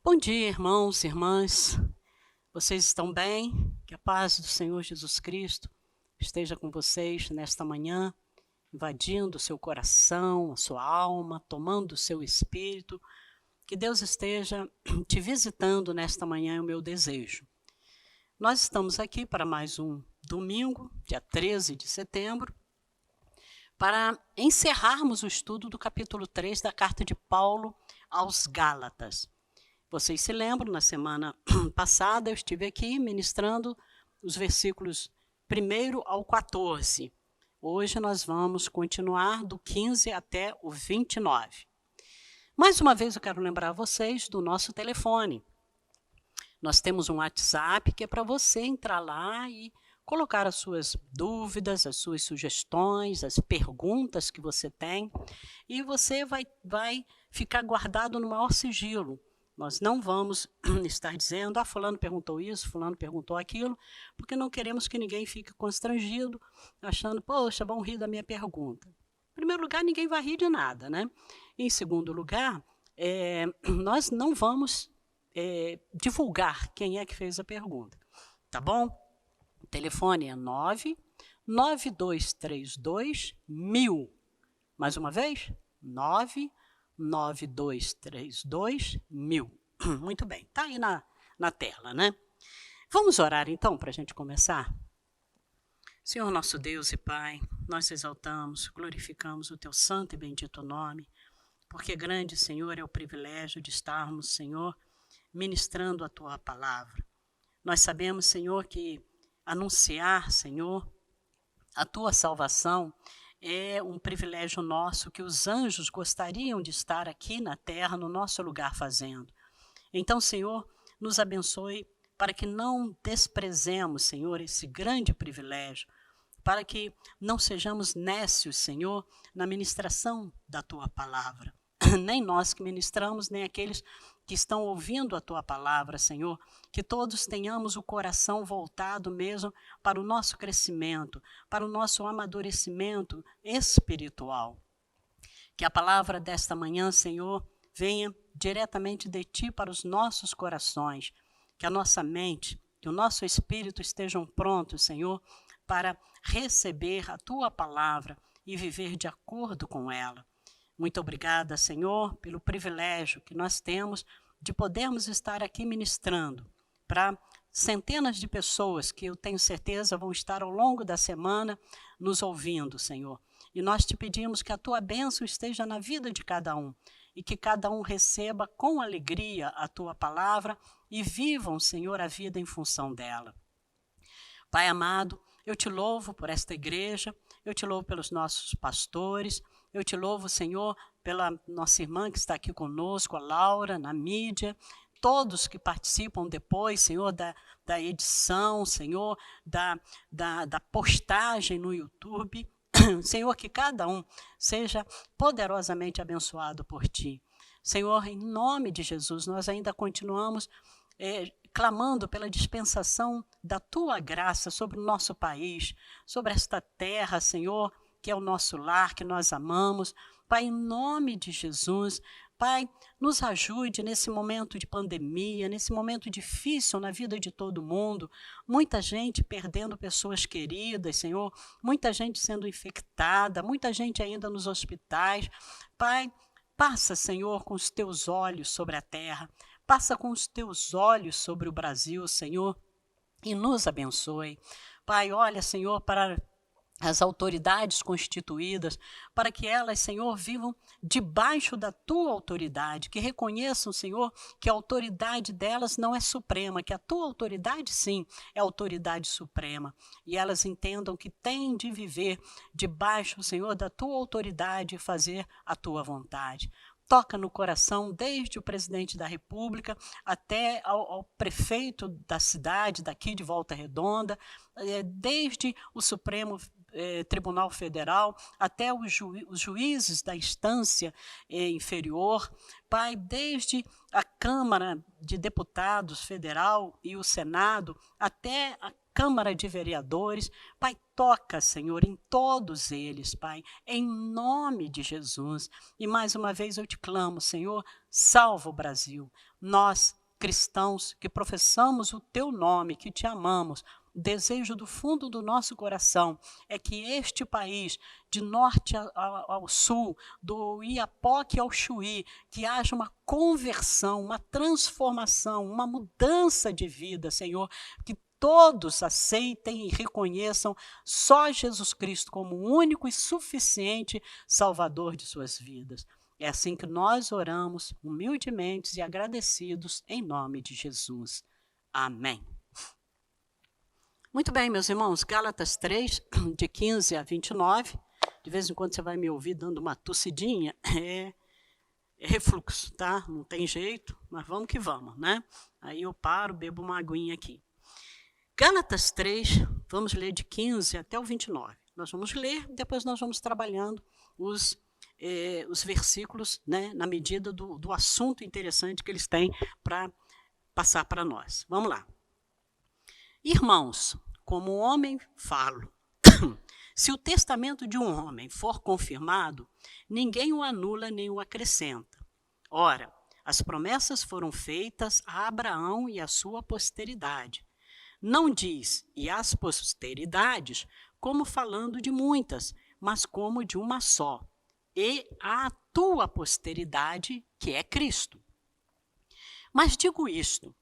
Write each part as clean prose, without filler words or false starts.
Bom dia, irmãos e irmãs. Vocês estão bem? Que a paz do Senhor Jesus Cristo esteja com vocês nesta manhã, invadindo o seu coração, a sua alma, tomando o seu espírito. Que Deus esteja te visitando nesta manhã, é o meu desejo. Nós estamos aqui para mais um domingo, dia 13 de setembro, para encerrarmos o estudo do capítulo 3 da carta de Paulo aos Gálatas. Vocês se lembram, na semana passada eu estive aqui ministrando os versículos 1 ao 14. Hoje nós vamos continuar do 15 até o 29. Mais uma vez eu quero lembrar vocês do nosso telefone. Nós temos um WhatsApp que é para você entrar lá e colocar as suas dúvidas, as suas sugestões, as perguntas que você tem, e você vai ficar guardado no maior sigilo. Nós não vamos estar dizendo, fulano perguntou isso, fulano perguntou aquilo, porque não queremos que ninguém fique constrangido, achando, poxa, vão rir da minha pergunta. Em primeiro lugar, ninguém vai rir de nada, né? Em segundo lugar, nós não vamos divulgar quem é que fez a pergunta, tá bom? O telefone é 99232 1000. Mais uma vez, 99232 1000. Muito bem, está aí na tela, né? Vamos orar então para a gente começar? Senhor nosso Deus e Pai, nós exaltamos, glorificamos o teu santo e bendito nome, porque grande, Senhor, é o privilégio de estarmos, Senhor, ministrando a tua palavra. Nós sabemos, Senhor, que anunciar, Senhor, a tua salvação é um privilégio nosso que os anjos gostariam de estar aqui na terra, no nosso lugar fazendo. Então, Senhor, nos abençoe para que não desprezemos, Senhor, esse grande privilégio, para que não sejamos nécios, Senhor, na ministração da tua palavra. Nem nós que ministramos, nem aqueles que estão ouvindo a tua palavra, Senhor, que todos tenhamos o coração voltado mesmo para o nosso crescimento, para o nosso amadurecimento espiritual. Que a palavra desta manhã, Senhor, venha diretamente de ti para os nossos corações, que a nossa mente, que o nosso espírito estejam prontos, Senhor, para receber a tua palavra e viver de acordo com ela. Muito obrigada, Senhor, pelo privilégio que nós temos de podermos estar aqui ministrando para centenas de pessoas que eu tenho certeza vão estar ao longo da semana nos ouvindo, Senhor. E nós te pedimos que a tua bênção esteja na vida de cada um e que cada um receba com alegria a tua palavra e vivam, Senhor, a vida em função dela. Pai amado, eu te louvo por esta igreja, eu te louvo pelos nossos pastores, eu te louvo, Senhor, pela nossa irmã que está aqui conosco, a Laura, na mídia, todos que participam depois, Senhor, da edição, Senhor, da postagem no YouTube. Senhor, que cada um seja poderosamente abençoado por ti. Senhor, em nome de Jesus, nós ainda continuamos clamando pela dispensação da tua graça sobre o nosso país, sobre esta terra, Senhor, que é o nosso lar, que nós amamos. Pai, em nome de Jesus, Pai, nos ajude nesse momento de pandemia, nesse momento difícil na vida de todo mundo. Muita gente perdendo pessoas queridas, Senhor, muita gente sendo infectada, muita gente ainda nos hospitais. Pai, passa, Senhor, com os teus olhos sobre a terra, passa com os teus olhos sobre o Brasil, Senhor, e nos abençoe. Pai, olha, Senhor, para as autoridades constituídas, para que elas, Senhor, vivam debaixo da tua autoridade, que reconheçam, Senhor, que a autoridade delas não é suprema, que a tua autoridade, sim, é a autoridade suprema, e elas entendam que têm de viver debaixo, Senhor, da tua autoridade e fazer a tua vontade. Toca no coração, desde o presidente da República até ao prefeito da cidade, daqui de Volta Redonda, desde o Supremo Tribunal Federal, até os juízes da instância inferior, Pai, desde a Câmara de Deputados Federal e o Senado, até a Câmara de Vereadores. Pai, toca, Senhor, em todos eles, Pai, em nome de Jesus. E mais uma vez eu te clamo, Senhor, salva o Brasil. Nós, cristãos, que professamos o teu nome, que te amamos, o desejo do fundo do nosso coração é que este país, de norte ao sul, do Iapoque ao Chuí, que haja uma conversão, uma transformação, uma mudança de vida, Senhor, que todos aceitem e reconheçam só Jesus Cristo como o único e suficiente Salvador de suas vidas. É assim que nós oramos, humildemente e agradecidos, em nome de Jesus. Amém. Muito bem, meus irmãos, Gálatas 3, de 15 a 29. De vez em quando você vai me ouvir dando uma tossidinha. É refluxo, tá? Não tem jeito, mas vamos que vamos, né? Aí eu paro, bebo uma aguinha aqui. Gálatas 3, vamos ler de 15 até o 29. Nós vamos ler, depois nós vamos trabalhando os versículos, né, na medida do assunto interessante que eles têm para passar para nós. Vamos lá. Irmãos, como homem falo, se o testamento de um homem for confirmado, ninguém o anula nem o acrescenta. Ora, as promessas foram feitas a Abraão e à sua posteridade. Não diz, e às posteridades, como falando de muitas, mas como de uma só, e à tua posteridade, que é Cristo. Mas digo isto,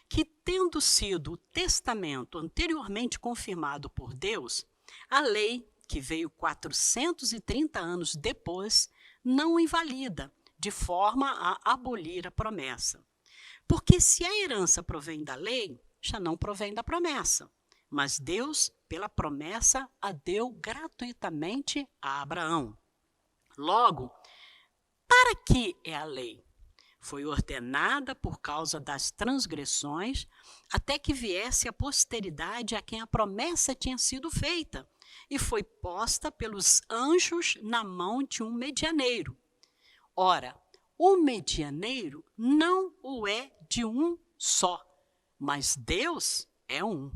que tendo sido o testamento anteriormente confirmado por Deus, a lei, que veio 430 anos depois, não o invalida, de forma a abolir a promessa. Porque se a herança provém da lei, já não provém da promessa. Mas Deus, pela promessa, a deu gratuitamente a Abraão. Logo, para que é a lei? Foi ordenada por causa das transgressões, até que viesse a posteridade a quem a promessa tinha sido feita, e foi posta pelos anjos na mão de um medianeiro. Ora, o medianeiro não o é de um só, mas Deus é um.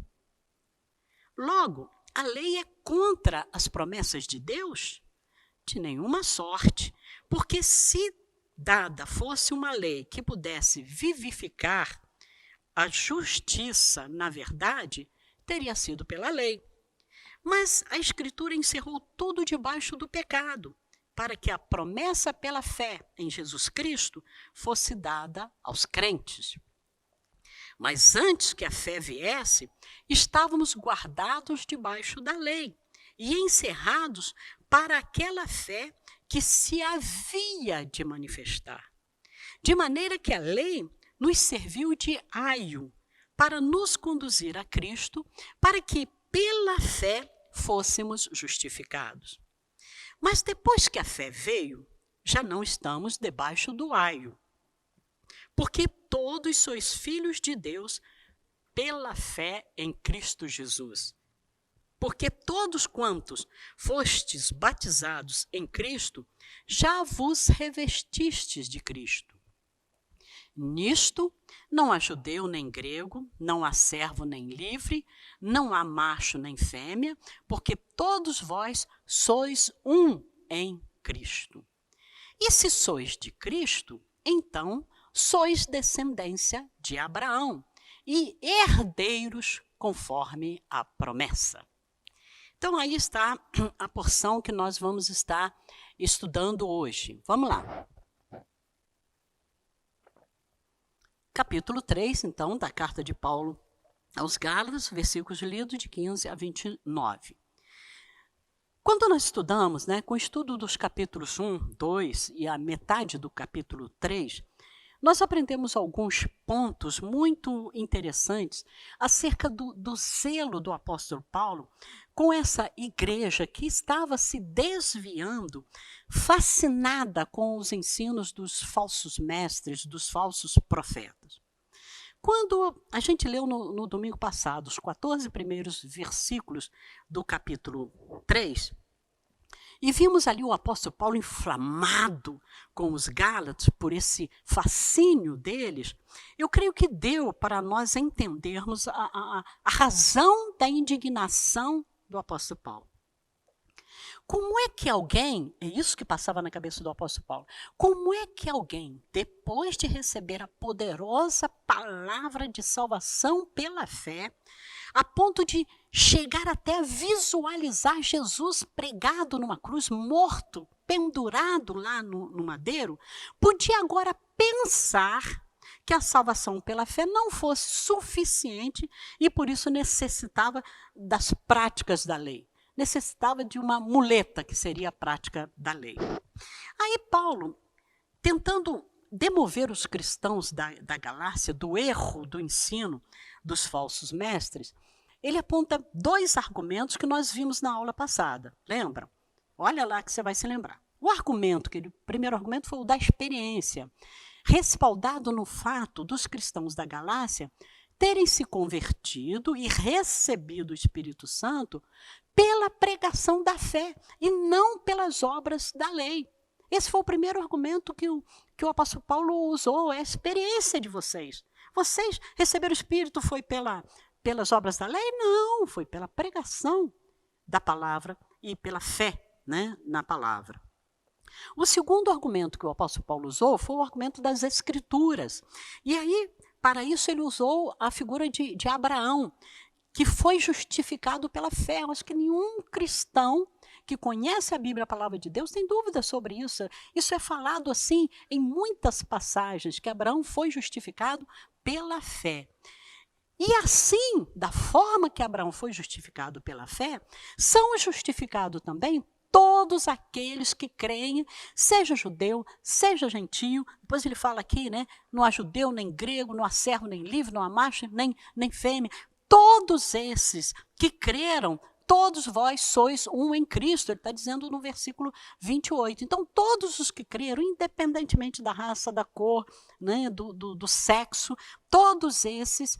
Logo, a lei é contra as promessas de Deus? De nenhuma sorte, porque se dada fosse uma lei que pudesse vivificar, a justiça, na verdade, teria sido pela lei. Mas a Escritura encerrou tudo debaixo do pecado, para que a promessa pela fé em Jesus Cristo fosse dada aos crentes. Mas antes que a fé viesse, estávamos guardados debaixo da lei e encerrados para aquela fé que se havia de manifestar. De maneira que a lei nos serviu de aio para nos conduzir a Cristo, para que pela fé fôssemos justificados. Mas depois que a fé veio, já não estamos debaixo do aio, porque todos sois filhos de Deus pela fé em Cristo Jesus. Porque todos quantos fostes batizados em Cristo, já vos revestistes de Cristo. Nisto, não há judeu nem grego, não há servo nem livre, não há macho nem fêmea, porque todos vós sois um em Cristo. E se sois de Cristo, então sois descendência de Abraão e herdeiros conforme a promessa. Então, aí está a porção que nós vamos estar estudando hoje. Vamos lá. Capítulo 3, então, da carta de Paulo aos Gálatas, versículos lidos de 15 a 29. Quando nós estudamos, com o estudo dos capítulos 1, 2 e a metade do capítulo 3, nós aprendemos alguns pontos muito interessantes acerca do zelo do apóstolo Paulo com essa igreja que estava se desviando, fascinada com os ensinos dos falsos mestres, dos falsos profetas. quando a gente leu no domingo passado os 14 primeiros versículos do capítulo 3, e vimos ali o apóstolo Paulo inflamado com os Gálatas por esse fascínio deles, eu creio que deu para nós entendermos a razão da indignação do apóstolo Paulo. Como é que alguém, é isso que passava na cabeça do apóstolo Paulo, como é que alguém, depois de receber a poderosa palavra de salvação pela fé, a ponto de chegar até a visualizar Jesus pregado numa cruz, morto, pendurado lá no madeiro, podia agora pensar que a salvação pela fé não fosse suficiente e por isso necessitava das práticas da lei. Necessitava de uma muleta, que seria a prática da lei. Aí Paulo, tentando demover os cristãos da Galácia do erro do ensino dos falsos mestres, ele aponta 2 argumentos que nós vimos na aula passada. Lembram? Olha lá que você vai se lembrar. O primeiro argumento foi o da experiência, respaldado no fato dos cristãos da Galácia terem se convertido e recebido o Espírito Santo pela pregação da fé e não pelas obras da lei. Esse foi o primeiro argumento que o apóstolo Paulo usou, é a experiência de vocês. Vocês receberam o Espírito, foi pelas obras da lei? Não, foi pela pregação da palavra e pela fé, né, na palavra. O segundo argumento que o apóstolo Paulo usou foi o argumento das Escrituras. E aí, para isso, ele usou a figura de Abraão, que foi justificado pela fé. Eu acho que nenhum cristão que conhece a Bíblia, a palavra de Deus, tem dúvida sobre isso. Isso é falado assim em muitas passagens, que Abraão foi justificado pela fé. E assim, da forma que Abraão foi justificado pela fé, são justificados também todos aqueles que creem, seja judeu, seja gentio. Depois ele fala aqui, né, não há judeu, nem grego, não há servo, nem livre, não há macho, nem fêmea. Todos esses que creram, todos vós sois um em Cristo. Ele está dizendo no versículo 28. Então, todos os que creram, independentemente da raça, da cor, né, do sexo, todos esses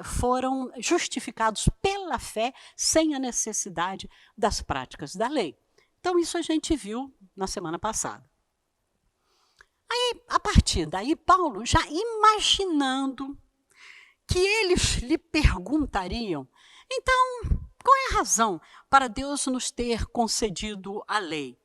foram justificados pela fé, sem a necessidade das práticas da lei. Então, isso a gente viu na semana passada. Aí, a partir daí, Paulo, já imaginando que eles lhe perguntariam, então, qual é a razão para Deus nos ter concedido a lei?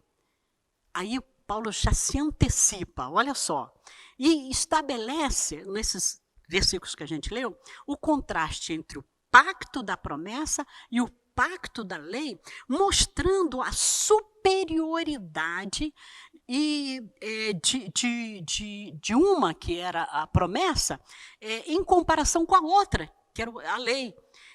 Aí Paulo já se antecipa, olha só, e estabelece, nesses versículos que a gente leu, o contraste entre o pacto da promessa e o pacto da lei, mostrando a superioridade de uma, que era a promessa, em comparação com a outra, que era a lei.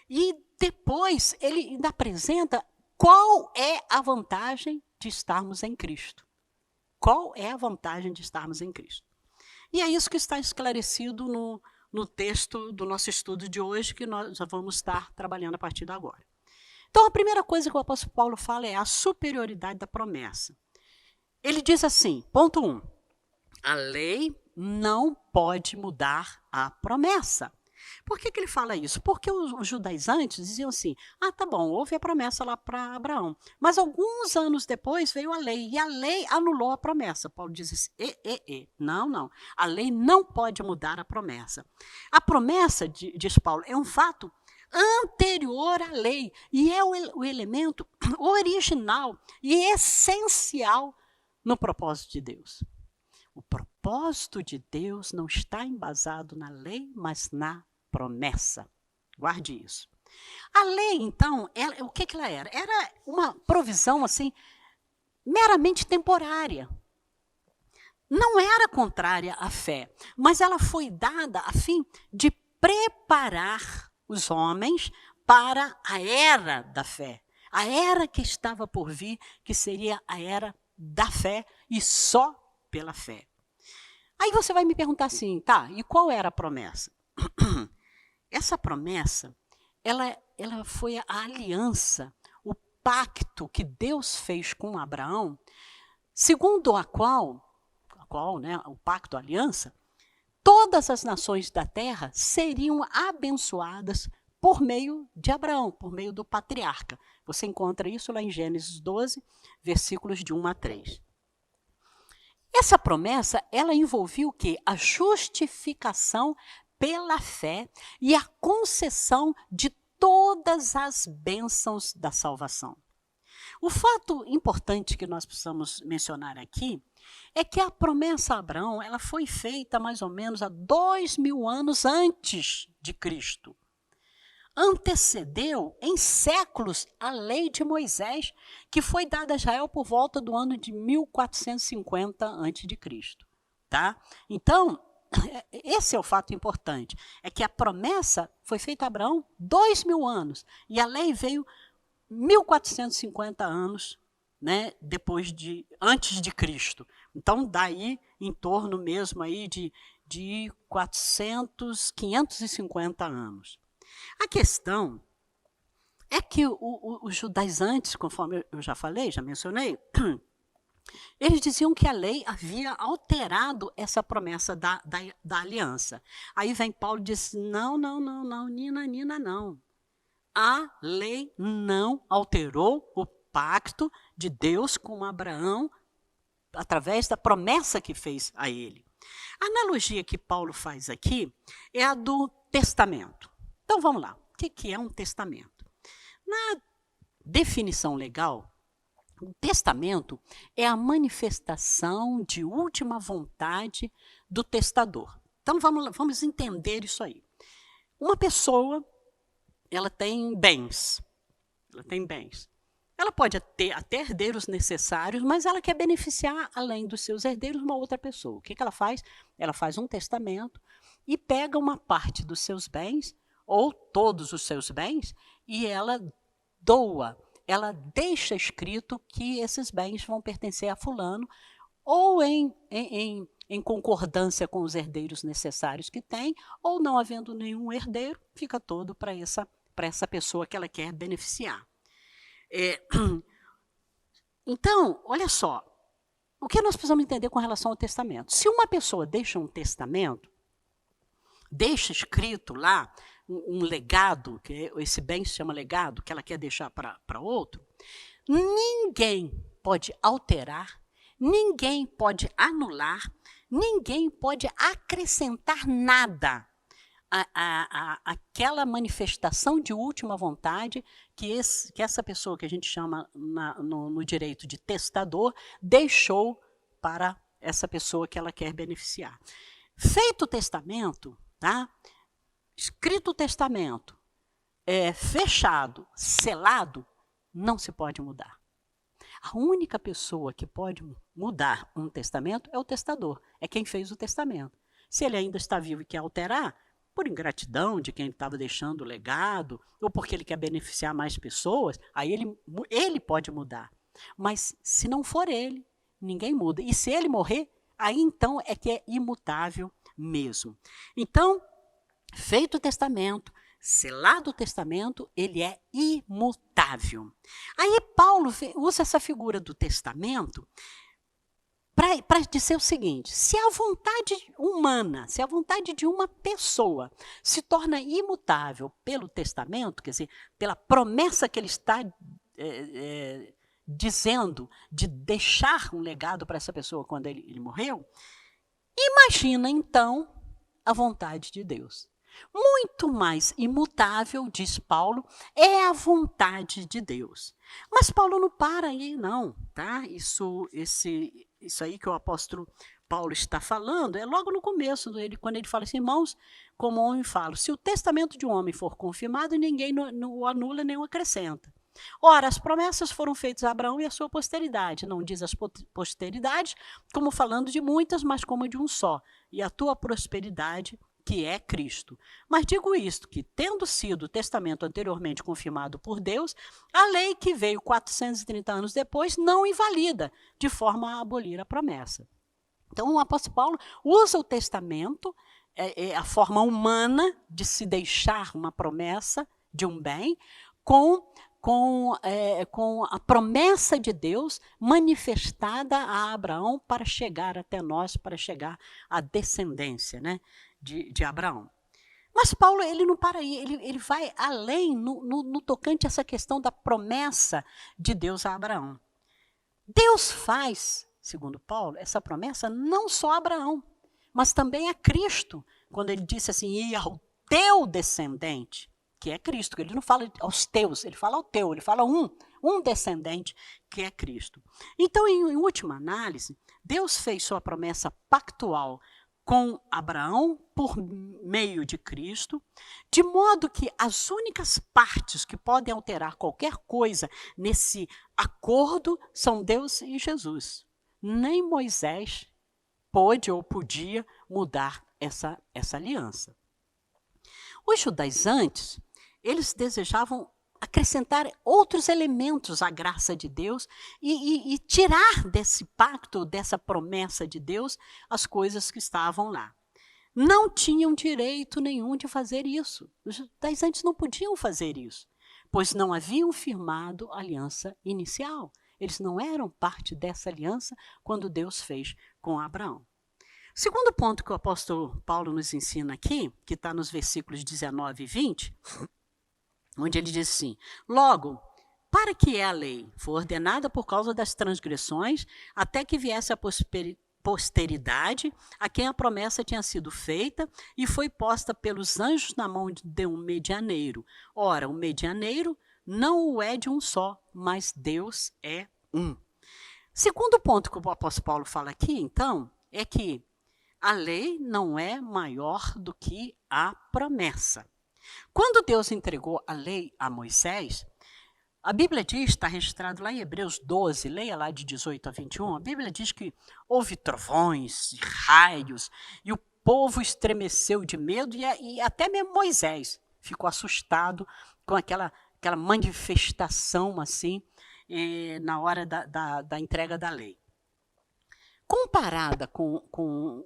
E depois ele ainda apresenta qual é a vantagem de estarmos em Cristo. Qual é a vantagem de estarmos em Cristo? E é isso que está esclarecido no texto do nosso estudo de hoje, que nós já vamos estar trabalhando a partir de agora. Então, a primeira coisa que o apóstolo Paulo fala é a superioridade da promessa. Ele diz assim, ponto 1, a lei não pode mudar a promessa. Por que ele fala isso? Porque os judaizantes diziam assim, tá bom, houve a promessa lá para Abraão, mas alguns anos depois veio a lei, e a lei anulou a promessa. Paulo diz assim, não, a lei não pode mudar a promessa. A promessa, diz Paulo, é um fato anterior à lei, e é o elemento original e essencial no propósito de Deus. O propósito de Deus não está embasado na lei, mas na promessa. Guarde isso. A lei, então, o que ela era? Era uma provisão assim meramente temporária. Não era contrária à fé, mas ela foi dada a fim de preparar os homens para a era da fé. A era que estava por vir, que seria a era da fé e só pela fé. Aí você vai me perguntar assim, tá, e qual era a promessa? Essa promessa, ela foi a aliança, o pacto que Deus fez com Abraão, segundo a qual, né, o pacto, a aliança, todas as nações da terra seriam abençoadas por meio de Abraão, por meio do patriarca. Você encontra isso lá em Gênesis 12, versículos de 1 a 3. Essa promessa, ela envolvia o quê? A justificação pela fé e a concessão de todas as bênçãos da salvação. O fato importante que nós precisamos mencionar aqui é que a promessa a Abraão ela foi feita mais ou menos há 2000 anos antes de Cristo. Antecedeu em séculos a lei de Moisés, que foi dada a Israel por volta do ano de 1450 a.C. Tá? Então, esse é o fato importante, é que a promessa foi feita a Abraão 2000 anos, e a lei veio 1450 anos, né, antes de Cristo. Então, daí em torno mesmo aí de 550 anos. A questão é que os judaizantes, conforme eu já falei, já mencionei, eles diziam que a lei havia alterado essa promessa da aliança. Aí vem Paulo e diz, não, Nina, não. A lei não alterou o pacto de Deus com Abraão através da promessa que fez a ele. A analogia que Paulo faz aqui é a do testamento. Então vamos lá, o que é um testamento? Na definição legal, o testamento é a manifestação de última vontade do testador. Então vamos entender isso aí. Uma pessoa, ela tem bens. Ela pode ter até herdeiros necessários, mas ela quer beneficiar, além dos seus herdeiros, uma outra pessoa. O que ela faz? Ela faz um testamento e pega uma parte dos seus bens, ou todos os seus bens, e ela doa. Ela deixa escrito que esses bens vão pertencer a fulano, ou em concordância com os herdeiros necessários que tem, ou não havendo nenhum herdeiro, fica todo para essa pessoa que ela quer beneficiar. Então, olha só, o que nós precisamos entender com relação ao testamento? Se uma pessoa deixa um testamento, deixa escrito lá um legado, que esse bem se chama legado, que ela quer deixar para outro, ninguém pode alterar, ninguém pode anular, ninguém pode acrescentar nada àquela manifestação de última vontade que essa pessoa que a gente chama no direito de testador deixou para essa pessoa que ela quer beneficiar. Feito o testamento, tá? Escrito o testamento, fechado, selado, não se pode mudar. A única pessoa que pode mudar um testamento é o testador, é quem fez o testamento. Se ele ainda está vivo e quer alterar, por ingratidão de quem estava deixando o legado, ou porque ele quer beneficiar mais pessoas, aí ele pode mudar. Mas se não for ele, ninguém muda. E se ele morrer, aí então é que é imutável mesmo. Então, feito o testamento, selado o testamento, ele é imutável. Aí Paulo usa essa figura do testamento para dizer o seguinte, se a vontade humana, se a vontade de uma pessoa se torna imutável pelo testamento, quer dizer, pela promessa que ele está dizendo de deixar um legado para essa pessoa quando ele morreu, imagina então a vontade de Deus. Muito mais imutável, diz Paulo, é a vontade de Deus. Mas Paulo não para aí, não, tá? Isso aí que o apóstolo Paulo está falando é logo no começo, quando ele fala assim, irmãos, como homem falo, se o testamento de um homem for confirmado, ninguém o anula nem o acrescenta. Ora, as promessas foram feitas a Abraão e a sua posteridade, não diz as posteridades, como falando de muitas, mas como de um só, e a tua prosperidade, que é Cristo. Mas digo isto, que tendo sido o testamento anteriormente confirmado por Deus, a lei que veio 430 anos depois não invalida, de forma a abolir a promessa. Então o apóstolo Paulo usa o testamento, a forma humana de se deixar uma promessa de um bem, com a promessa de Deus manifestada a Abraão para chegar até nós, para chegar à descendência, né? de Abraão. Mas Paulo, ele não para aí, ele vai além no tocante a essa questão da promessa de Deus a Abraão. Deus faz, segundo Paulo, essa promessa não só a Abraão, mas também a Cristo, quando ele disse assim, e ao teu descendente, que é Cristo, ele não fala aos teus, ele fala ao teu, ele fala um descendente, que é Cristo. Então, em última análise, Deus fez sua promessa pactual com Abraão por meio de Cristo, de modo que as únicas partes que podem alterar qualquer coisa nesse acordo são Deus e Jesus. Nem Moisés pôde ou podia mudar essa aliança. Os judaizantes, eles desejavam acrescentar outros elementos à graça de Deus e tirar desse pacto, dessa promessa de Deus, as coisas que estavam lá. Não tinham direito nenhum de fazer isso. Os judaizantes não podiam fazer isso, pois não haviam firmado a aliança inicial. Eles não eram parte dessa aliança quando Deus fez com Abraão. Segundo ponto que o apóstolo Paulo nos ensina aqui, que está nos versículos 19 e 20, onde ele diz assim, logo, para que é a lei? Foi ordenada por causa das transgressões, até que viesse a posteridade, a quem a promessa tinha sido feita, e foi posta pelos anjos na mão de um medianeiro. Ora, o medianeiro não o é de um só, mas Deus é um. Segundo ponto que o apóstolo Paulo fala aqui, então, é que a lei não é maior do que a promessa. Quando Deus entregou a lei a Moisés, a Bíblia diz, está registrado lá em Hebreus 12, leia lá de 18 a 21, a Bíblia diz que houve trovões, raios, e o povo estremeceu de medo, e até mesmo Moisés ficou assustado com aquela manifestação assim, na hora da entrega da lei. Comparada com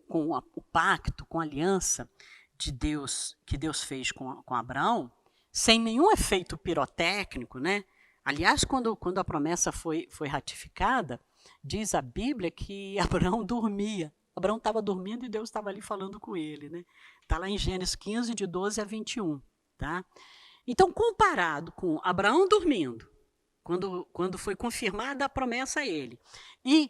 o pacto, com a aliança de Deus, que Deus fez com Abraão, sem nenhum efeito pirotécnico, né? Aliás, quando a promessa foi ratificada, diz a Bíblia que Abraão dormia. Abraão estava dormindo e Deus estava ali falando com ele, né? Está lá em Gênesis 15, de 12 a 21, tá? Então, comparado com Abraão dormindo, quando foi confirmada a promessa a ele, e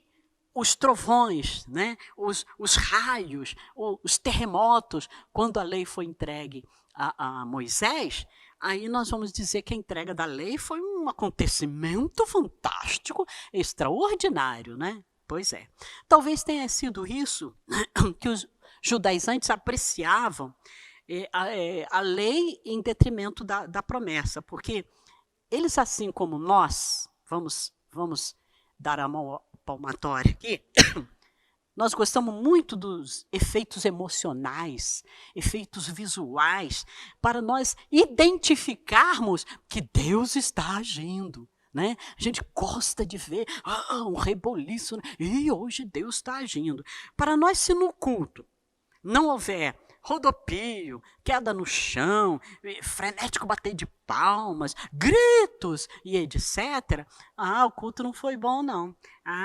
os trovões, né? os raios, os terremotos, quando a lei foi entregue a Moisés, aí nós vamos dizer que a entrega da lei foi um acontecimento fantástico, extraordinário, né? Pois é. Talvez tenha sido isso que os judaizantes apreciavam a lei em detrimento da promessa, porque eles, assim como nós, vamos dar a mão palmatória aqui, nós gostamos muito dos efeitos emocionais, efeitos visuais, para nós identificarmos que Deus está agindo. Né? A gente gosta de ver um reboliço, né? E hoje Deus está agindo. Para nós, se no culto não houver rodopio, queda no chão, frenético bater de palmas, gritos e etc. O culto não foi bom, não.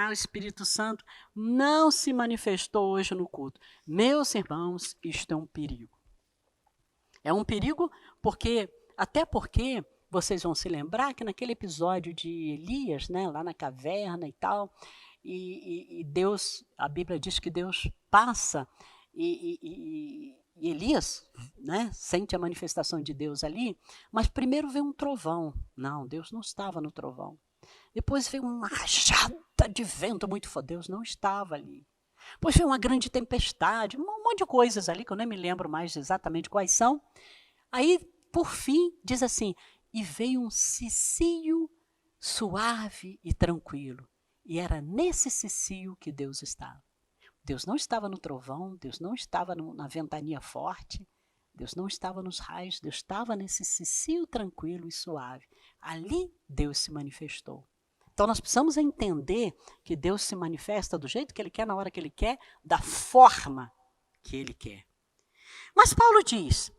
O Espírito Santo não se manifestou hoje no culto. Meus irmãos, isto é um perigo. É um perigo até porque vocês vão se lembrar que naquele episódio de Elias, né, lá na caverna e tal, e Deus, a Bíblia diz que Deus passa e Elias, né, sente a manifestação de Deus ali, mas primeiro veio um trovão. Não, Deus não estava no trovão. Depois veio uma rajada de vento muito forte. Deus não estava ali. Depois veio uma grande tempestade, um monte de coisas ali, que eu nem me lembro mais exatamente quais são. Aí, por fim, diz assim, e veio um cicio suave e tranquilo. E era nesse cicio que Deus estava. Deus não estava no trovão, Deus não estava na ventania forte, Deus não estava nos raios, Deus estava nesse cicio tranquilo e suave. Ali Deus se manifestou. Então nós precisamos entender que Deus se manifesta do jeito que Ele quer, na hora que Ele quer, da forma que Ele quer. Mas Paulo diz,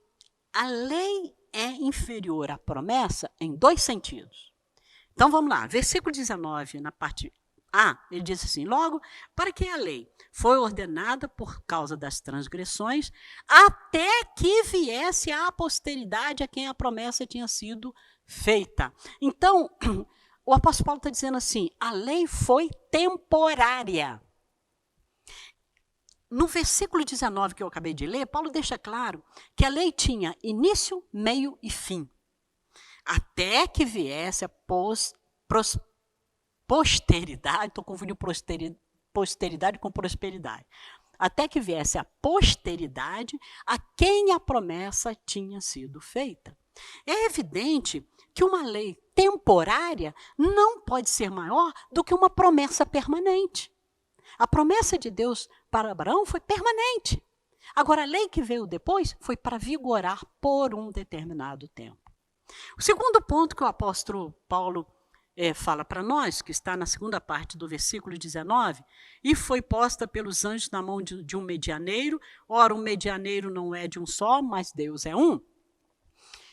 a lei é inferior à promessa em dois sentidos. Então vamos lá, versículo 19, na parte Ele diz assim, logo, para que a lei foi ordenada por causa das transgressões, até que viesse a posteridade a quem a promessa tinha sido feita. Então, o apóstolo Paulo está dizendo assim, a lei foi temporária. No versículo 19 que eu acabei de ler, Paulo deixa claro que a lei tinha início, meio e fim. Até que viesse a posteridade, estou confundindo posteridade com prosperidade. Até que viesse a posteridade a quem a promessa tinha sido feita. É evidente que uma lei temporária não pode ser maior do que uma promessa permanente. A promessa de Deus para Abraão foi permanente. Agora, a lei que veio depois foi para vigorar por um determinado tempo. O segundo ponto que o apóstolo Paulo fala para nós, que está na segunda parte do versículo 19, e foi posta pelos anjos na mão de um medianeiro, ora, o medianeiro não é de um só, mas Deus é um.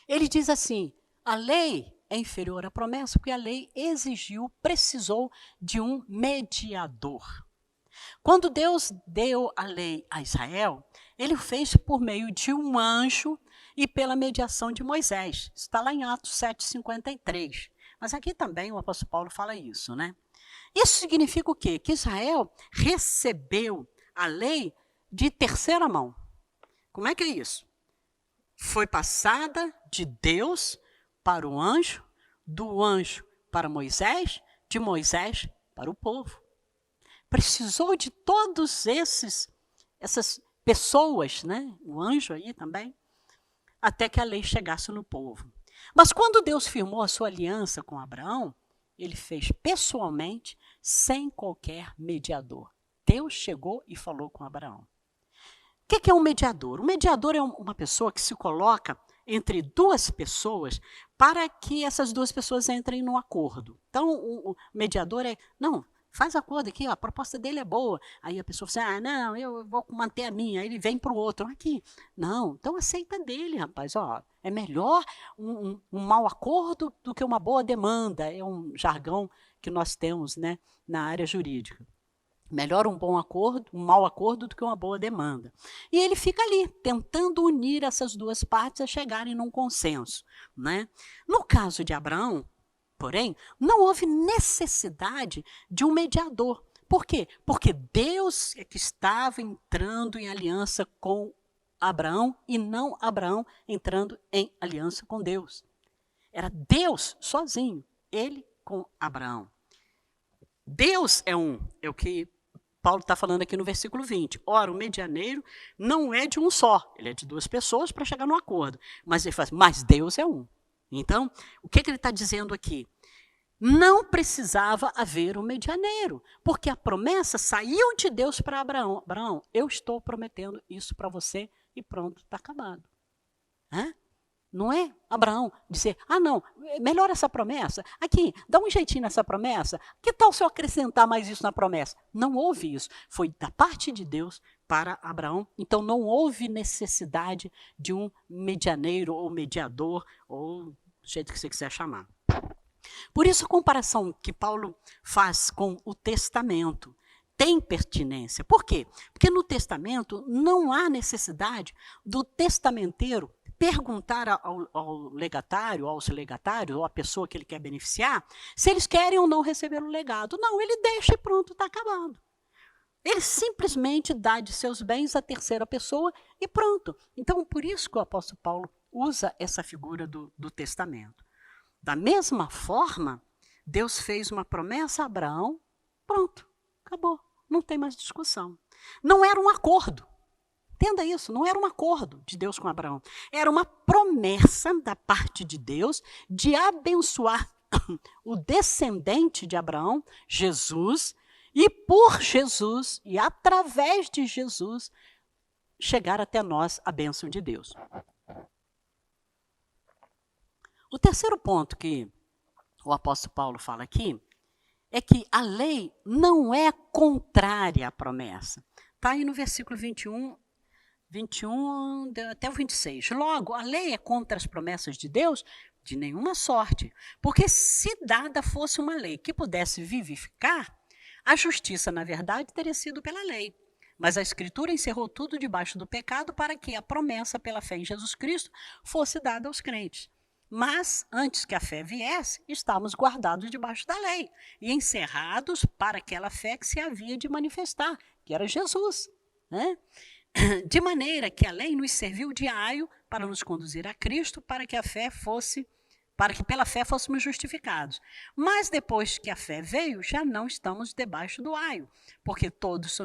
Ele diz assim, a lei é inferior à promessa, porque a lei precisou de um mediador. Quando Deus deu a lei a Israel, ele o fez por meio de um anjo e pela mediação de Moisés. Isso está lá em Atos 7,53. Mas aqui também o apóstolo Paulo fala isso, né? Isso significa o quê? Que Israel recebeu a lei de terceira mão. Como é que é isso? Foi passada de Deus para o anjo, do anjo para Moisés, de Moisés para o povo. Precisou de todos essas pessoas, né? O anjo aí também, até que a lei chegasse no povo. Mas quando Deus firmou a sua aliança com Abraão, ele fez pessoalmente, sem qualquer mediador. Deus chegou e falou com Abraão. O que é um mediador? Um mediador é uma pessoa que se coloca entre duas pessoas para que essas duas pessoas entrem num acordo. Então, o mediador não, faz acordo aqui, ó, a proposta dele é boa. Aí a pessoa fala assim, não, eu vou manter a minha. Aí ele vem para o outro, aqui. Não, então aceita dele, rapaz. Ó, é melhor um mau acordo do que uma boa demanda. É um jargão que nós temos, né, na área jurídica. Melhor um bom acordo, um mau acordo do que uma boa demanda. E ele fica ali, tentando unir essas duas partes a chegarem num consenso, né? No caso de Abraão, porém, não houve necessidade de um mediador. Por quê? Porque Deus é que estava entrando em aliança com Abraão e não Abraão entrando em aliança com Deus. Era Deus sozinho, ele com Abraão. Deus é um, é o que Paulo está falando aqui no versículo 20. Ora, o medianeiro não é de um só, ele é de duas pessoas para chegar num acordo. Mas ele fala, mas Deus é um. Então, o que ele está dizendo aqui? Não precisava haver um medianeiro, porque a promessa saiu de Deus para Abraão. Abraão, eu estou prometendo isso para você e pronto, está acabado. Não é Abraão dizer, não, melhora essa promessa. Aqui, dá um jeitinho nessa promessa. Que tal se eu acrescentar mais isso na promessa? Não houve isso. Foi da parte de Deus para Abraão. Então, não houve necessidade de um medianeiro ou mediador, ou do jeito que você quiser chamar. Por isso, a comparação que Paulo faz com o testamento tem pertinência. Por quê? Porque no testamento não há necessidade do testamenteiro perguntar ao legatário, aos legatários, ou à pessoa que ele quer beneficiar, se eles querem ou não receber o legado. Não, ele deixa e pronto, está acabado. Ele simplesmente dá de seus bens à terceira pessoa e pronto. Então, por isso que o apóstolo Paulo usa essa figura do testamento. Da mesma forma, Deus fez uma promessa a Abraão, pronto, acabou, não tem mais discussão. Não era um acordo. Entenda isso, não era um acordo de Deus com Abraão. Era uma promessa da parte de Deus de abençoar o descendente de Abraão, Jesus, e por Jesus, e através de Jesus, chegar até nós a bênção de Deus. O terceiro ponto que o apóstolo Paulo fala aqui é que a lei não é contrária à promessa. Está aí no versículo 21 até o 26. Logo, a lei é contra as promessas de Deus? De nenhuma sorte. Porque se dada fosse uma lei que pudesse vivificar, A justiça, na verdade, teria sido pela lei. Mas a Escritura encerrou tudo debaixo do pecado para que a promessa pela fé em Jesus Cristo fosse dada aos crentes. Mas, antes que a fé viesse, estávamos guardados debaixo da lei e encerrados para aquela fé que se havia de manifestar, que era Jesus, né? De maneira que a lei nos serviu de aio para nos conduzir a Cristo, para que pela fé fôssemos justificados. Mas depois que a fé veio, já não estamos debaixo do aio, porque todos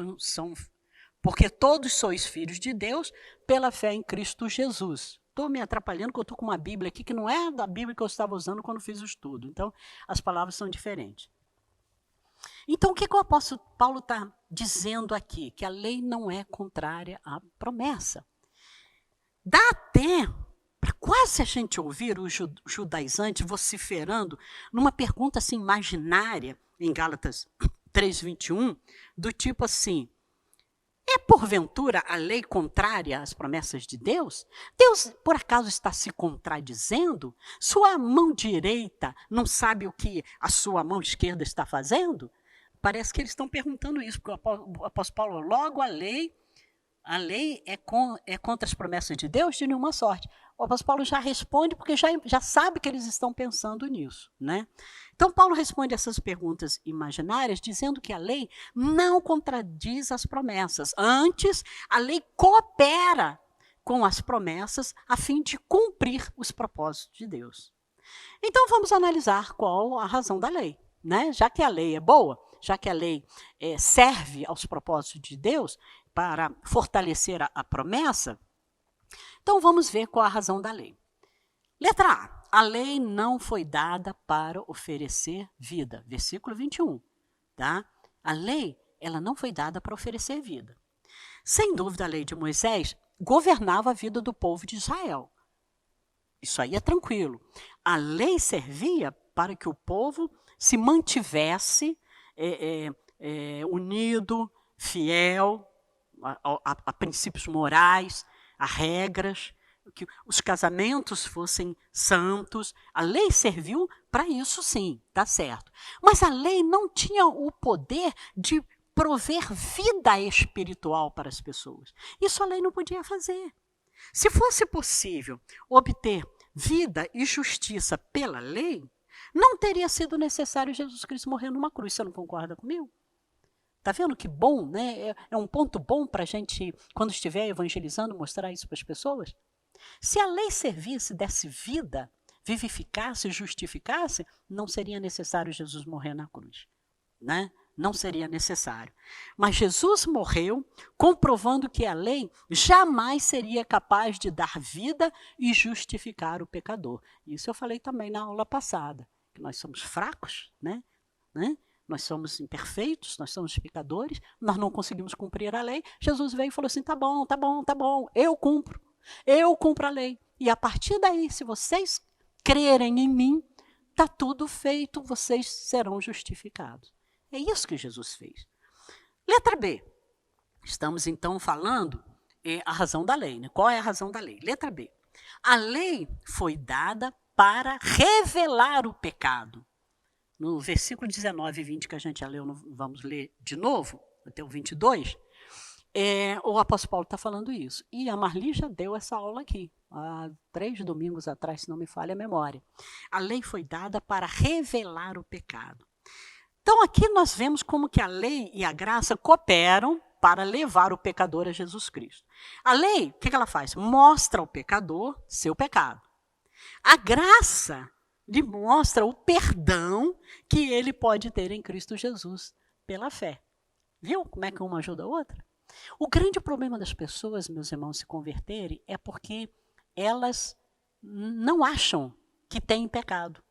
sois filhos de Deus pela fé em Cristo Jesus. Estou me atrapalhando porque eu estou com uma Bíblia aqui que não é da Bíblia que eu estava usando quando fiz o estudo. Então, as palavras são diferentes. Então, o que o apóstolo Paulo está dizendo aqui? Que a lei não é contrária à promessa. Dá até para quase a gente ouvir os judaizantes vociferando numa pergunta assim imaginária, em Gálatas 3:21, do tipo assim: é porventura a lei contrária às promessas de Deus? Deus, por acaso, está se contradizendo? Sua mão direita não sabe o que a sua mão esquerda está fazendo? Parece que eles estão perguntando isso, porque o apóstolo Paulo, logo a lei é contra as promessas de Deus de nenhuma sorte. O apóstolo Paulo já responde porque já sabe que eles estão pensando nisso, né? Então, Paulo responde essas perguntas imaginárias dizendo que a lei não contradiz as promessas. Antes, a lei coopera com as promessas a fim de cumprir os propósitos de Deus. Então, vamos analisar qual a razão da lei, né? Já que a lei é boa, já que a lei serve aos propósitos de Deus para fortalecer a promessa, então vamos ver qual a razão da lei. Letra A lei não foi dada para oferecer vida. Versículo 21. Tá? A lei, ela não foi dada para oferecer vida. Sem dúvida, a lei de Moisés governava a vida do povo de Israel. Isso aí é tranquilo. A lei servia para que o povo se mantivesse unido, fiel a princípios morais, a regras, que os casamentos fossem santos. A lei serviu para isso, sim, tá certo. Mas a lei não tinha o poder de prover vida espiritual para as pessoas. Isso a lei não podia fazer. Se fosse possível obter vida e justiça pela lei, não teria sido necessário Jesus Cristo morrer numa cruz. Você não concorda comigo? Está vendo que bom, né? É um ponto bom para a gente, quando estiver evangelizando, mostrar isso para as pessoas. Se a lei servisse, desse vida, vivificasse, justificasse, não seria necessário Jesus morrer na cruz, né? Não seria necessário. Mas Jesus morreu, comprovando que a lei jamais seria capaz de dar vida e justificar o pecador. Isso eu falei também na aula passada, que nós somos fracos, né? Nós somos imperfeitos, nós somos pecadores, nós não conseguimos cumprir a lei. Jesus veio e falou assim, tá bom, eu cumpro a lei. E a partir daí, se vocês crerem em mim, está tudo feito, vocês serão justificados. É isso que Jesus fez. Letra B. Estamos então falando a razão da lei, né? Qual é a razão da lei? Letra B. A lei foi dada para revelar o pecado. No versículo 19 e 20 que a gente já leu, vamos ler de novo, até o 22, o apóstolo Paulo está falando isso. E a Marli já deu essa aula aqui, há 3 domingos atrás, se não me falha a memória. A lei foi dada para revelar o pecado. Então, aqui nós vemos como que a lei e a graça cooperam para levar o pecador a Jesus Cristo. A lei, o que ela faz? Mostra ao pecador seu pecado. A graça lhe mostra o perdão que ele pode ter em Cristo Jesus pela fé. Viu como é que uma ajuda a outra? O grande problema das pessoas, meus irmãos, se converterem é porque elas não acham que têm pecado.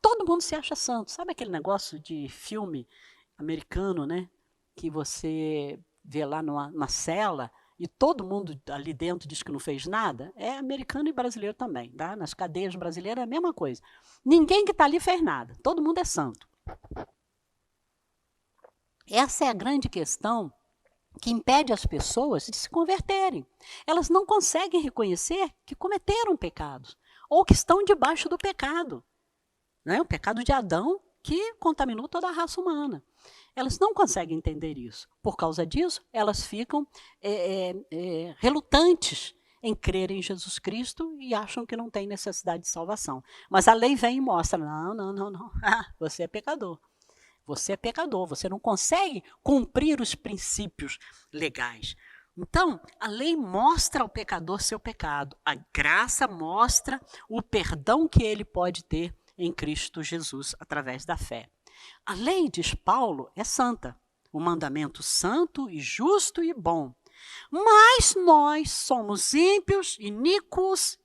Todo mundo se acha santo. Sabe aquele negócio de filme americano, né? Que você vê lá numa cela e todo mundo ali dentro diz que não fez nada? É americano e brasileiro também, tá? Nas cadeias brasileiras é a mesma coisa. Ninguém que está ali fez nada. Todo mundo é santo. Essa é a grande questão que impede as pessoas de se converterem. Elas não conseguem reconhecer que cometeram pecados ou que estão debaixo do pecado. Né? O pecado de Adão que contaminou toda a raça humana. Elas não conseguem entender isso. Por causa disso, elas ficam relutantes em crer em Jesus Cristo e acham que não tem necessidade de salvação. Mas a lei vem e mostra, não, você é pecador. Você é pecador, você não consegue cumprir os princípios legais. Então, a lei mostra ao pecador seu pecado. A graça mostra o perdão que ele pode ter em Cristo Jesus através da fé. A lei, diz Paulo, é santa. O mandamento santo e justo e bom. Mas nós somos ímpios, iníquos,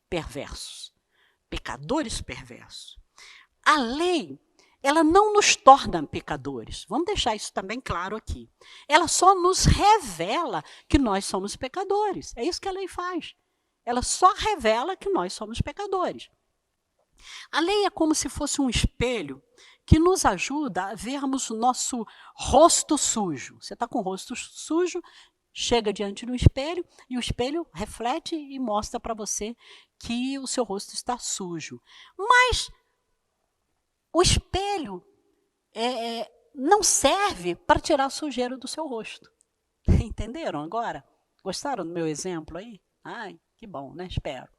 perversos. Pecadores perversos. A lei, ela não nos torna pecadores. Vamos deixar isso também claro aqui. Ela só nos revela que nós somos pecadores. É isso que a lei faz. Ela só revela que nós somos pecadores. A lei é como se fosse um espelho que nos ajuda a vermos o nosso rosto sujo. Você está com o rosto sujo, chega diante do espelho e o espelho reflete e mostra para você que o seu rosto está sujo. Mas o espelho não serve para tirar a sujeira do seu rosto. Entenderam agora? Gostaram do meu exemplo aí? Ai, que bom, né? Espero.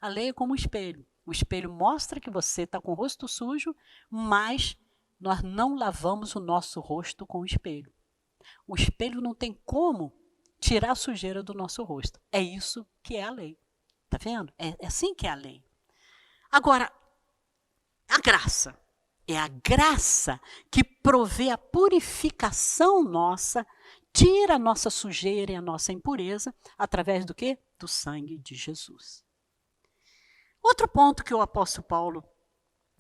A lei é como um espelho. O espelho mostra que você está com o rosto sujo, mas nós não lavamos o nosso rosto com o espelho. O espelho não tem como tirar a sujeira do nosso rosto. É isso que é a lei. Está vendo? É assim que é a lei. Agora, a graça. É a graça que provê a purificação nossa, tira a nossa sujeira e a nossa impureza, através do quê? Do sangue de Jesus. Outro ponto que o apóstolo Paulo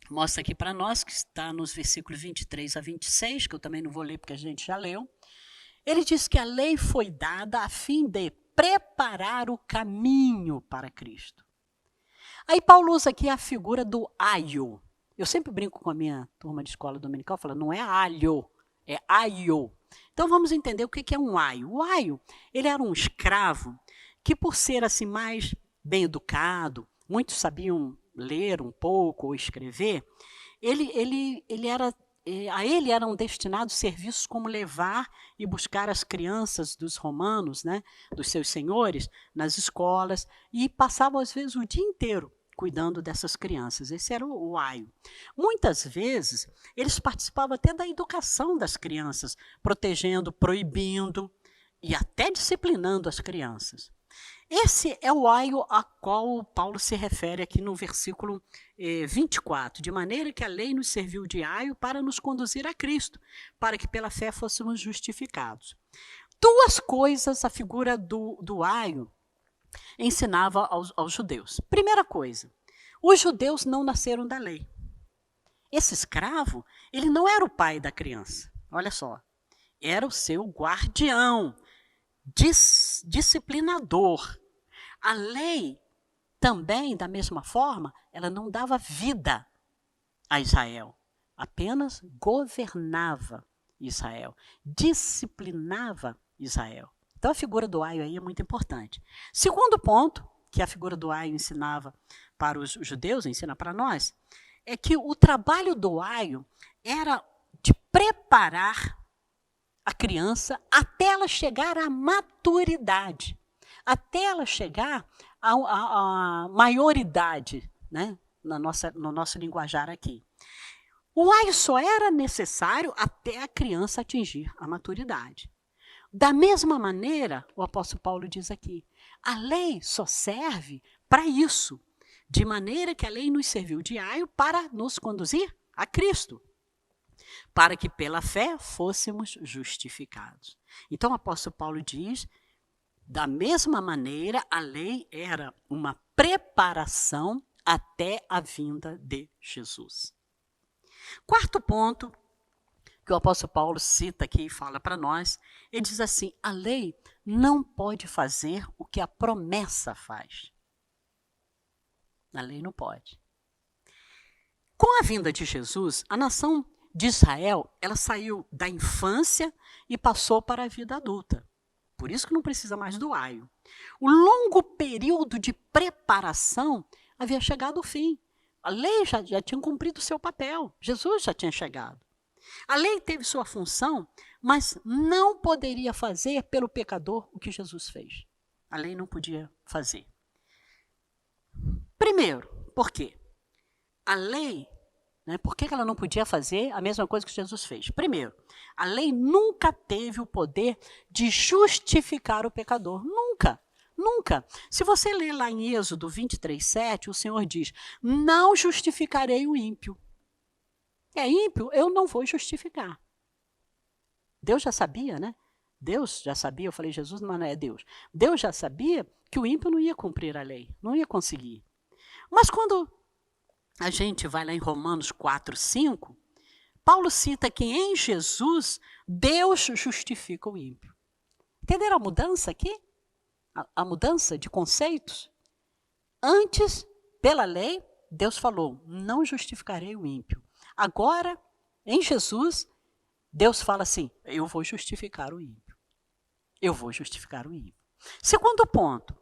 mostra aqui para nós, que está nos versículos 23 a 26, que eu também não vou ler porque a gente já leu, ele diz que a lei foi dada a fim de preparar o caminho para Cristo. Aí Paulo usa aqui a figura do aio. Eu sempre brinco com a minha turma de escola dominical, falando, não é alho, é aio. Então vamos entender o que é um aio. O aio, ele era um escravo que, por ser assim mais bem educado, muitos sabiam ler um pouco ou escrever, a ele eram destinados serviços como levar e buscar as crianças dos romanos, né, dos seus senhores, nas escolas, e passavam às vezes o dia inteiro cuidando dessas crianças. Esse era o aio. Muitas vezes, eles participavam até da educação das crianças, protegendo, proibindo e até disciplinando as crianças. Esse é o aio a qual Paulo se refere aqui no versículo 24, de maneira que a lei nos serviu de aio para nos conduzir a Cristo, para que pela fé fôssemos justificados. Duas coisas a figura do aio ensinava aos judeus. Primeira coisa, os judeus não nasceram da lei. Esse escravo, ele não era o pai da criança, olha só, era o seu guardião, disciplinador. A lei também, da mesma forma, ela não dava vida a Israel, apenas governava Israel, disciplinava Israel. Então a figura do aio aí é muito importante. Segundo ponto, que a figura do aio ensinava para os judeus, ensina para nós, é que o trabalho do aio era de preparar a criança até ela chegar à maturidade, até ela chegar à maioridade, né, no nosso linguajar aqui. O aio só era necessário até a criança atingir a maturidade. Da mesma maneira, o apóstolo Paulo diz aqui, a lei só serve para isso, de maneira que a lei nos serviu de aio para nos conduzir a Cristo, para que pela fé fôssemos justificados. Então o apóstolo Paulo diz, da mesma maneira, a lei era uma preparação até a vinda de Jesus. Quarto ponto, que o apóstolo Paulo cita aqui e fala para nós, ele diz assim, a lei não pode fazer o que a promessa faz. A lei não pode. Com a vinda de Jesus, a nação de Israel, ela saiu da infância e passou para a vida adulta. Por isso que não precisa mais do aio. O longo período de preparação havia chegado ao fim. A lei já tinha cumprido o seu papel. Jesus já tinha chegado. A lei teve sua função, mas não poderia fazer pelo pecador o que Jesus fez. A lei não podia fazer. Primeiro, por quê? A lei, por que ela não podia fazer a mesma coisa que Jesus fez? Primeiro, a lei nunca teve o poder de justificar o pecador. Nunca. Nunca. Se você ler lá em Êxodo 23:7, o Senhor diz: não justificarei o ímpio. É ímpio, eu não vou justificar. Deus já sabia, né? Deus já sabia, eu falei Jesus, mas não é Deus. Deus já sabia que o ímpio não ia cumprir a lei, não ia conseguir. Mas quando a gente vai lá em Romanos 4:5, Paulo cita que em Jesus, Deus justifica o ímpio. Entenderam a mudança aqui? A mudança de conceitos? Antes, pela lei, Deus falou, não justificarei o ímpio. Agora, em Jesus, Deus fala assim, eu vou justificar o ímpio. Eu vou justificar o ímpio. Segundo ponto,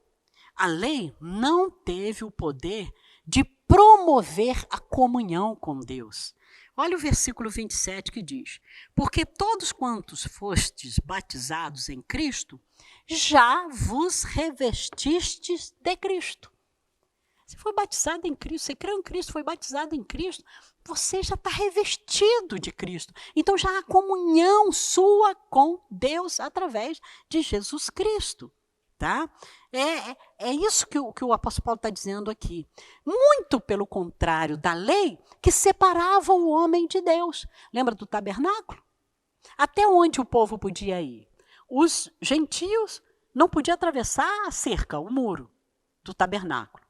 a lei não teve o poder de promover a comunhão com Deus. Olha o versículo 27 que diz, porque todos quantos fostes batizados em Cristo, já vos revestistes de Cristo. Você foi batizado em Cristo, você creu em Cristo, foi batizado em Cristo, você já está revestido de Cristo. Então já há comunhão sua com Deus através de Jesus Cristo. Tá? É isso que o apóstolo Paulo está dizendo aqui. Muito pelo contrário da lei que separava o homem de Deus. Lembra do tabernáculo? Até onde o povo podia ir? Os gentios não podiam atravessar a cerca, o muro do tabernáculo.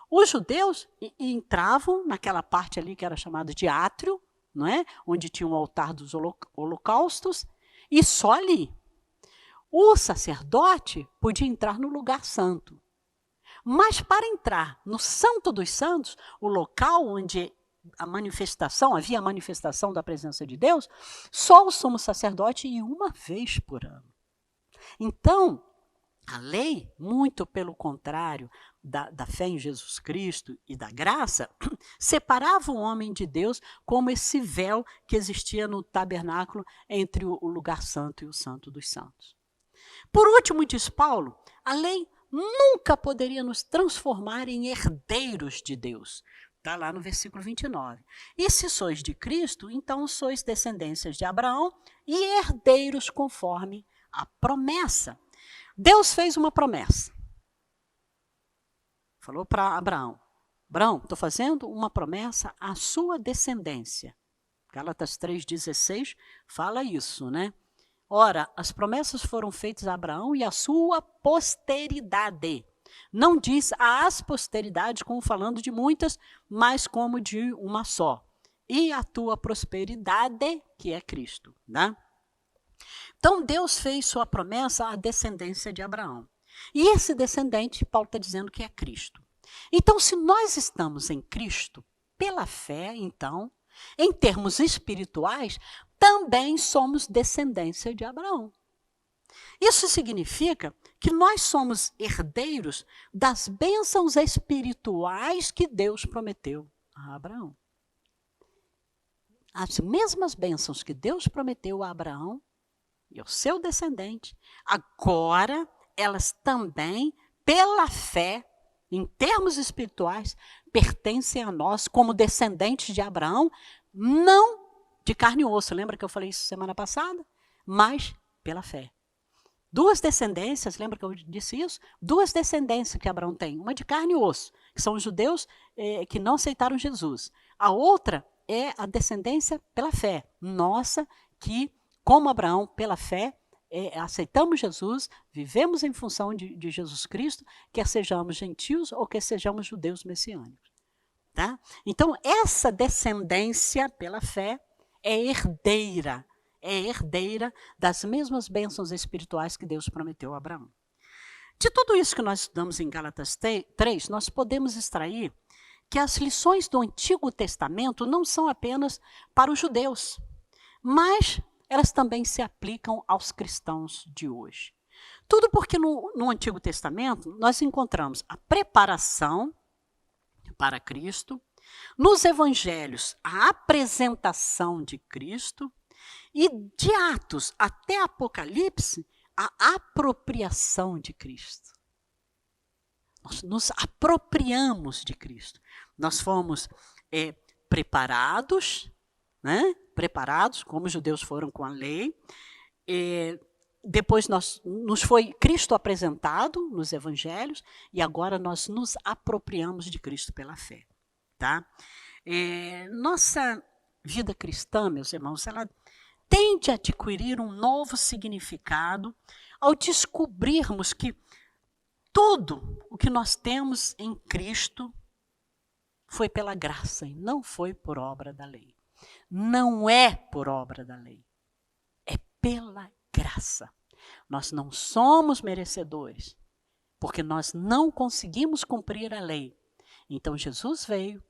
Os judeus entravam naquela parte ali que era chamada de átrio, não é? Onde tinha o altar dos holocaustos, e só ali. O sacerdote podia entrar no lugar santo. Mas para entrar no Santo dos Santos, o local onde havia a manifestação da presença de Deus, só o sumo sacerdote ia uma vez por ano. Então, a lei, muito pelo contrário da fé em Jesus Cristo e da graça, separava o homem de Deus como esse véu que existia no tabernáculo entre o lugar santo e o Santo dos Santos. Por último, diz Paulo, a lei nunca poderia nos transformar em herdeiros de Deus. Está lá no versículo 29. E se sois de Cristo, então sois descendências de Abraão e herdeiros conforme a promessa. Deus fez uma promessa. Falou para Abraão, Abraão, estou fazendo uma promessa à sua descendência. Gálatas 3,16 fala isso, né? Ora, as promessas foram feitas a Abraão e à sua posteridade. Não diz às posteridades como falando de muitas, mas como de uma só. E a tua prosperidade, que é Cristo. Né? Então, Deus fez sua promessa à descendência de Abraão. E esse descendente, Paulo está dizendo que é Cristo. Então, se nós estamos em Cristo, pela fé, então, em termos espirituais, também somos descendência de Abraão. Isso significa que nós somos herdeiros das bênçãos espirituais que Deus prometeu a Abraão. As mesmas bênçãos que Deus prometeu a Abraão e ao seu descendente, agora elas também, pela fé, em termos espirituais, pertencem a nós como descendentes de Abraão, não de carne e osso, lembra que eu falei isso semana passada? Mas pela fé. Duas descendências, lembra que eu disse isso? Duas descendências que Abraão tem, uma de carne e osso, que são os judeus que não aceitaram Jesus. A outra é a descendência pela fé, nossa, que, como Abraão, pela fé, aceitamos Jesus, vivemos em função de Jesus Cristo, quer sejamos gentios ou quer sejamos judeus messiânicos. Tá? Então, essa descendência pela fé é herdeira das mesmas bênçãos espirituais que Deus prometeu a Abraão. De tudo isso que nós estudamos em Gálatas 3, nós podemos extrair que as lições do Antigo Testamento não são apenas para os judeus, mas elas também se aplicam aos cristãos de hoje. Tudo porque no Antigo Testamento nós encontramos a preparação para Cristo, nos evangelhos a apresentação de Cristo, E de Atos até Apocalipse, a apropriação de Cristo. Nós nos apropriamos de Cristo. Nós fomos preparados, né? Preparados, como os judeus foram com a lei. Depois nos foi Cristo apresentado nos evangelhos e agora nós nos apropriamos de Cristo pela fé. Tá? Nossa vida cristã, meus irmãos, ela tende a adquirir um novo significado ao descobrirmos que tudo o que nós temos em Cristo foi pela graça e não foi por obra da lei. Não é por obra da lei, é pela graça. Nós não somos merecedores, porque nós não conseguimos cumprir a lei. Então Jesus veio,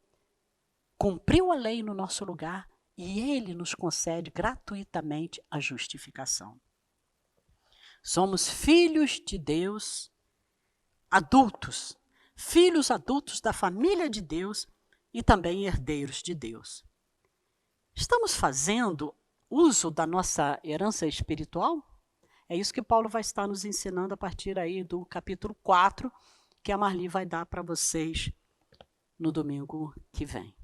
cumpriu a lei no nosso lugar e Ele nos concede gratuitamente a justificação. Somos filhos de Deus, adultos, filhos adultos da família de Deus e também herdeiros de Deus. Estamos fazendo uso da nossa herança espiritual? É isso que Paulo vai estar nos ensinando a partir aí do capítulo 4, que a Marli vai dar para vocês no domingo que vem.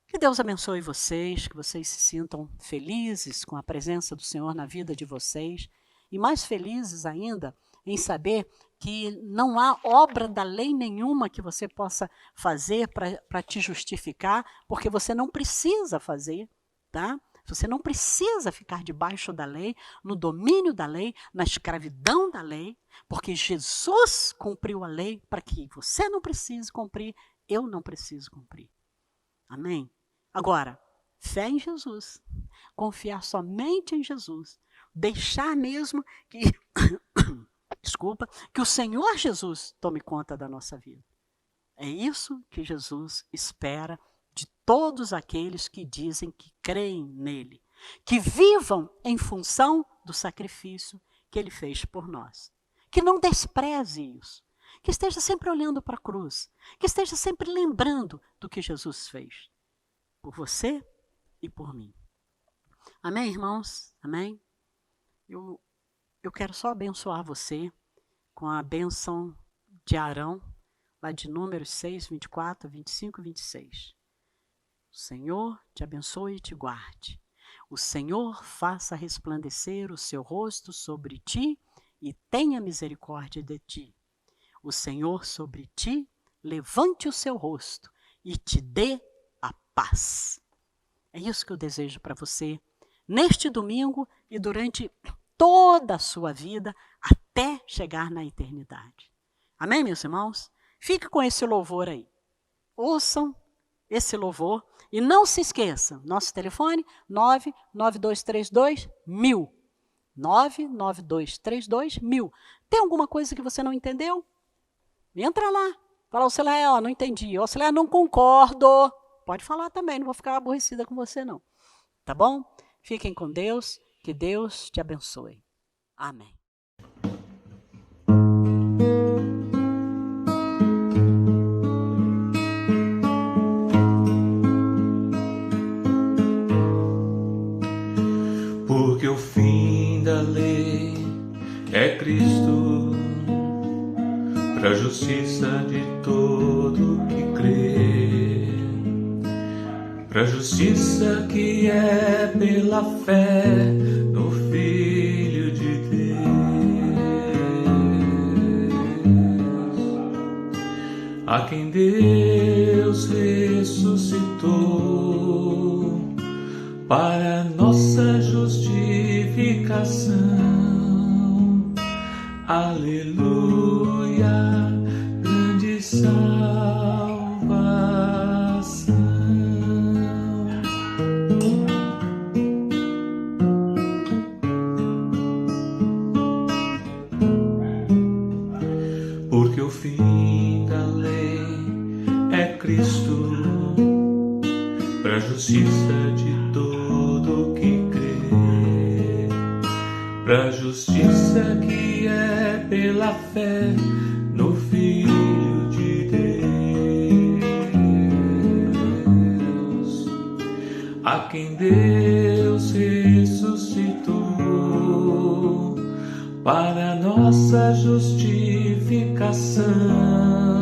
Que Deus abençoe vocês, que vocês se sintam felizes com a presença do Senhor na vida de vocês e mais felizes ainda em saber que não há obra da lei nenhuma que você possa fazer para te justificar, porque você não precisa fazer, tá? Você não precisa ficar debaixo da lei, no domínio da lei, na escravidão da lei, porque Jesus cumpriu a lei para que você não precise cumprir, eu não preciso cumprir. Amém? Agora, fé em Jesus, confiar somente em Jesus, deixar mesmo que, desculpa, que o Senhor Jesus tome conta da nossa vida. É isso que Jesus espera de todos aqueles que dizem que creem nele, que vivam em função do sacrifício que ele fez por nós. Que não despreze isso, que esteja sempre olhando para a cruz, que esteja sempre lembrando do que Jesus fez, por você e por mim. Amém, irmãos? Amém? Eu quero só abençoar você com a bênção de Arão, lá de Números 6, 24, 25 e 26. O Senhor te abençoe e te guarde. O Senhor faça resplandecer o seu rosto sobre ti e tenha misericórdia de ti. O Senhor sobre ti levante o seu rosto e te dê a paz. É isso que eu desejo para você neste domingo e durante toda a sua vida até chegar na eternidade. Amém, meus irmãos? Fique com esse louvor aí. Ouçam esse louvor e não se esqueçam, nosso telefone 99232-1000. 99232-1000. Tem alguma coisa que você não entendeu? Entra lá. Fala, Auxilia, não entendi. Auxilia, não concordo. Pode falar também, não vou ficar aborrecida com você não. Tá bom? Fiquem com Deus, que Deus te abençoe. Amém. Porque o fim da lei é Cristo, para a justiça de todo que crê, para a justiça que é pela fé no Filho de Deus, a quem Deus ressuscitou para nossa justificação. Aleluia, grande salvação. Porque o fim da lei é Cristo, para a justiça de todo que crê, para a justiça que é pela fé no Filho de Deus, a quem Deus nossa justificação.